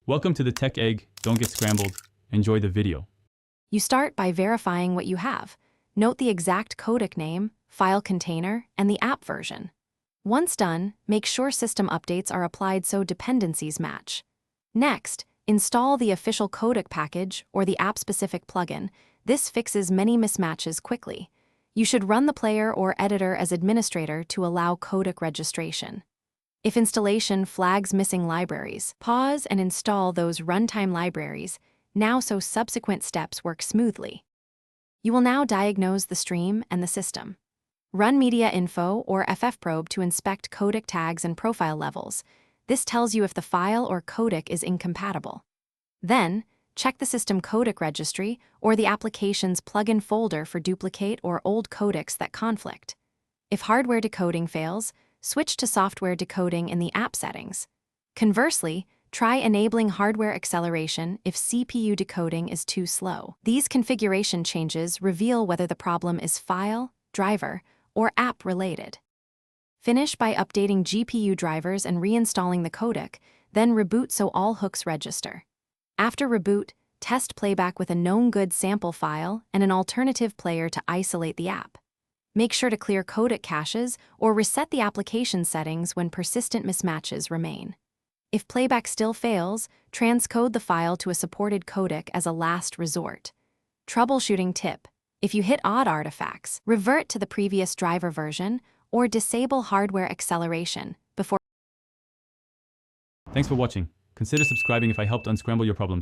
Welcome to the Tech Egg. Don't get scrambled. Enjoy the video. You start by verifying what you have. Note the exact codec name, file container, and the app version. Once done, make sure system updates are applied so dependencies match. Next, install the official codec package or the app-specific plugin. This fixes many mismatches quickly. You should run the player or editor as administrator to allow codec registration. If installation flags missing libraries, pause and install those runtime libraries now so subsequent steps work smoothly. You will now diagnose the stream and the system. Run media info or ffprobe to inspect codec tags and profile levels. This tells you if the file or codec is incompatible. Then, check the system codec registry or the application's plugin folder for duplicate or old codecs that conflict. If hardware decoding fails, switch to software decoding in the app settings. Conversely, try enabling hardware acceleration if CPU decoding is too slow. These configuration changes reveal whether the problem is file, driver, or app related. Finish by updating GPU drivers and reinstalling the codec, then reboot so all hooks register. After reboot, test playback with a known good sample file and an alternative player to isolate the app. Make sure to clear codec caches or reset the application settings when persistent mismatches remain. If playback still fails, transcode the file to a supported codec as a last resort. Troubleshooting tip: if you hit odd artifacts, revert to the previous driver version or disable hardware acceleration before. Thanks for watching. Consider subscribing if I helped unscramble your problems.